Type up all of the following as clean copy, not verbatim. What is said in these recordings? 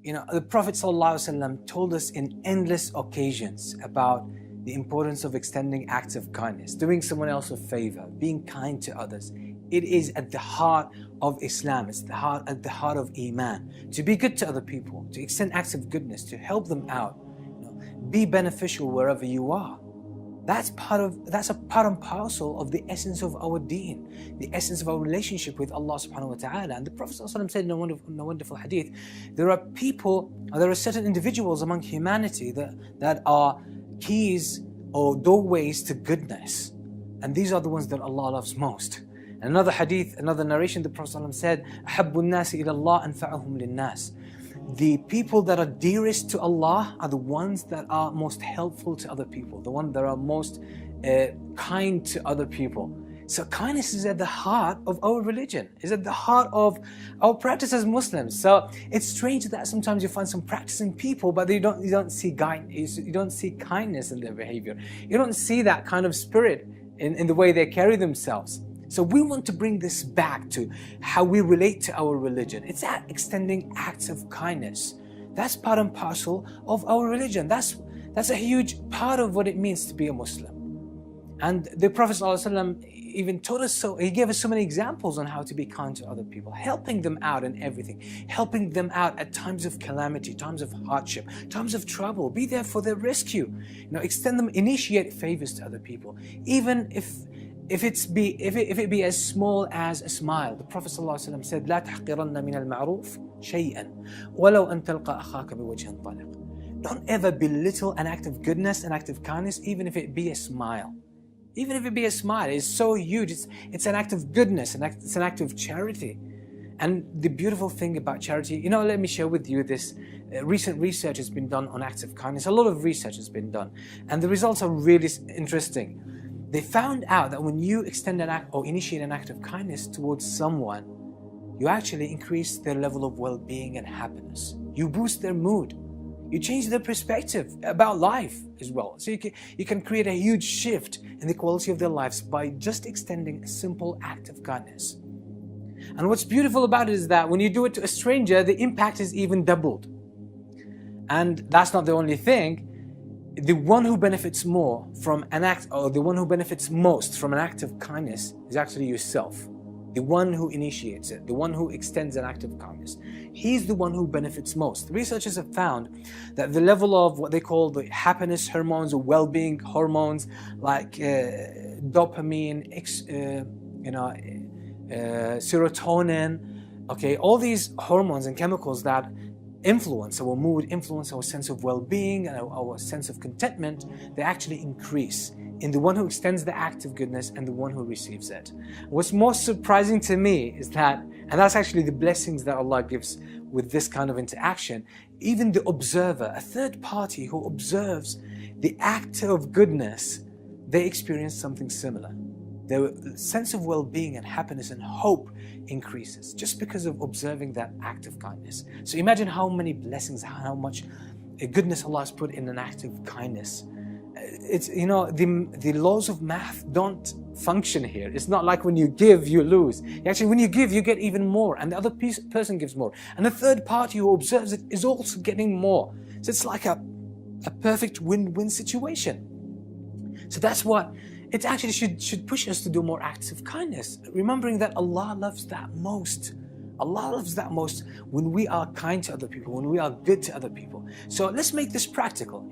The Prophet ﷺ told us in endless occasions about the importance of extending acts of kindness, doing someone else a favor, being kind to others. It is at the heart of Islam. It's at the heart of Iman. To be good to other people, to extend acts of goodness, to help them out, be beneficial wherever you are. That's a part and parcel of the essence of our deen, the essence of our relationship with Allah subhanahu wa ta'ala. And the Prophet ﷺ said in a wonderful hadith, there are certain individuals among humanity that are keys or doorways to goodness. And these are the ones that Allah loves most. And another hadith, another narration, the Prophet ﷺ said, أَحَبُّ النَّاسِ إِلَى اللَّهِ أَنْفَعُهُمْ لِلنَّاسِ. The people that are dearest to Allah are the ones that are most helpful to other people, the ones that are most kind to other people. So kindness is at the heart of our religion, is at the heart of our practice as Muslims. So it's strange that sometimes you find some practicing people, but you don't see kindness in their behavior. You don't see that kind of spirit in the way they carry themselves. So we want to bring this back to how we relate to our religion. It's that extending acts of kindness. That's part and parcel of our religion. That's a huge part of what it means to be a Muslim. And the Prophet ﷺ even taught us he gave us so many examples on how to be kind to other people, helping them out in everything, helping them out at times of calamity, times of hardship, times of trouble. Be there for their rescue. Initiate favors to other people, even if it be as small as a smile. The Prophet ﷺ said, لا تحقرن من المعروف شيئا ولو أن تلقى أخاك بوجه طلق. Don't ever belittle an act of goodness, an act of kindness, even if it be a smile. Even if it be a smile, it's so huge. It's an act of goodness, it's an act of charity. And the beautiful thing about charity, let me share with you this. Recent research has been done on acts of kindness. A lot of research has been done, and the results are really interesting. They found out that when you extend an act or initiate an act of kindness towards someone, you actually increase their level of well-being and happiness. You boost their mood. You change their perspective about life as well. So you can create a huge shift in the quality of their lives by just extending a simple act of kindness. And what's beautiful about it is that when you do it to a stranger, the impact is even doubled. And that's not the only thing. The one who benefits more from an act, or the one who benefits most from an act of kindness, is actually yourself. The one who initiates it, the one who extends an act of kindness. He's the one who benefits most. Researchers have found that the level of what they call the happiness hormones or well-being hormones, like dopamine, serotonin, all these hormones and chemicals that influence our mood, influence our sense of well-being and our sense of contentment, they actually increase in the one who extends the act of goodness and the one who receives it. What's most surprising to me is that, and that's actually the blessings that Allah gives with this kind of interaction, even the observer, a third party who observes the act of goodness, they experience something similar. Their sense of well-being and happiness and hope increases just because of observing that act of kindness. So imagine how many blessings, how much goodness Allah has put in an act of kindness. It's, the laws of math don't function here. It's not like when you give, you lose. Actually, when you give, you get even more, and the other person gives more. And the third party who observes it is also getting more. So it's like a perfect win-win situation. So that's what it actually should push us to do more acts of kindness, remembering that Allah loves that most. Allah loves that most when we are kind to other people, when we are good to other people. So let's make this practical.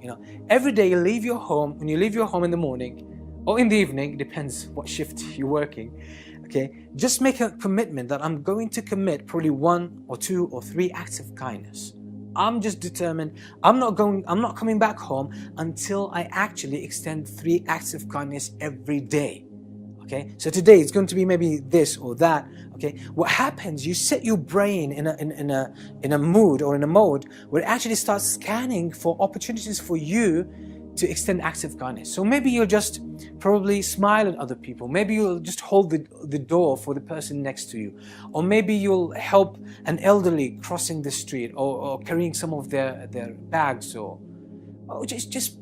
Every day you leave your home, when you leave your home in the morning or in the evening, depends what shift you're working, just make a commitment that I'm going to commit probably 1 or 2 or 3 acts of kindness. I'm just determined, I'm not coming back home until I actually extend 3 acts of kindness every day. So today it's going to be maybe this or that. What happens, you set your brain in a mood or in a mode where it actually starts scanning for opportunities for you to extend acts of kindness. So maybe you'll just probably smile at other people. Maybe you'll just hold the door for the person next to you. Or maybe you'll help an elderly crossing the street or carrying some of their bags, or just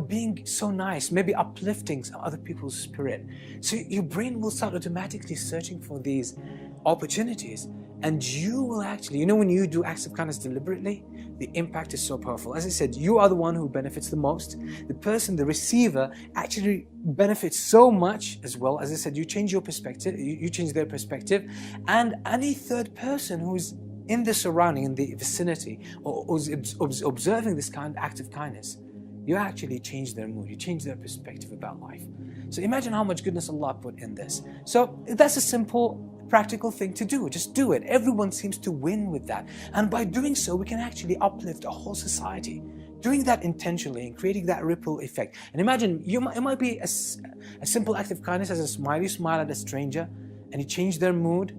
being so nice, maybe uplifting some other people's spirit. So your brain will start automatically searching for these opportunities, and you will actually, when you do acts of kindness deliberately, the impact is so powerful. As I said, you are the one who benefits the most. The person, the receiver, actually benefits so much as well. As I said, you change your perspective, you change their perspective, and any third person who's in the surrounding, in the vicinity, or who's observing this kind of act of kindness, you actually change their mood, you change their perspective about life. So imagine how much goodness Allah put in this. So that's a simple, practical thing to do. Just do it. Everyone seems to win with that. And by doing so, we can actually uplift a whole society. Doing that intentionally and creating that ripple effect. And imagine, it might be a simple act of kindness as a smile. You smile at a stranger and you change their mood.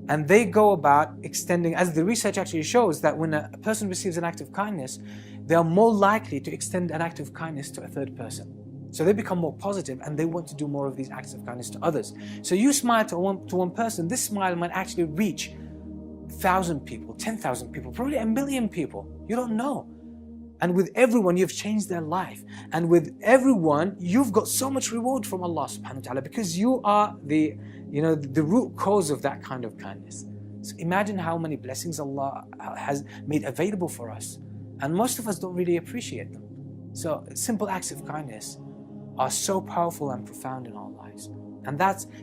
And they go about extending, as the research actually shows, that when a person receives an act of kindness, they are more likely to extend an act of kindness to a third person. So they become more positive and they want to do more of these acts of kindness to others. So you smile to one person, this smile might actually reach 1,000 people, 10,000 people, probably 1,000,000 people. You don't know. And with everyone, you've changed their life. And with everyone, you've got so much reward from Allah subhanahu wa ta'ala, because you are the root cause of that kind of kindness. So imagine how many blessings Allah has made available for us. And most of us don't really appreciate them. So simple acts of kindness are so powerful and profound in our lives. And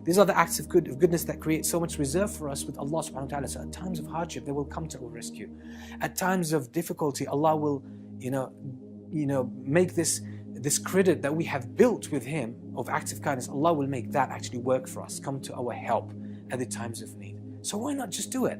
these are the acts of goodness that create so much reserve for us with Allah subhanahu wa ta'ala. So at times of hardship, they will come to our rescue. At times of difficulty, Allah will make this credit that we have built with Him of acts of kindness, Allah will make that actually work for us, come to our help at the times of need. So why not just do it?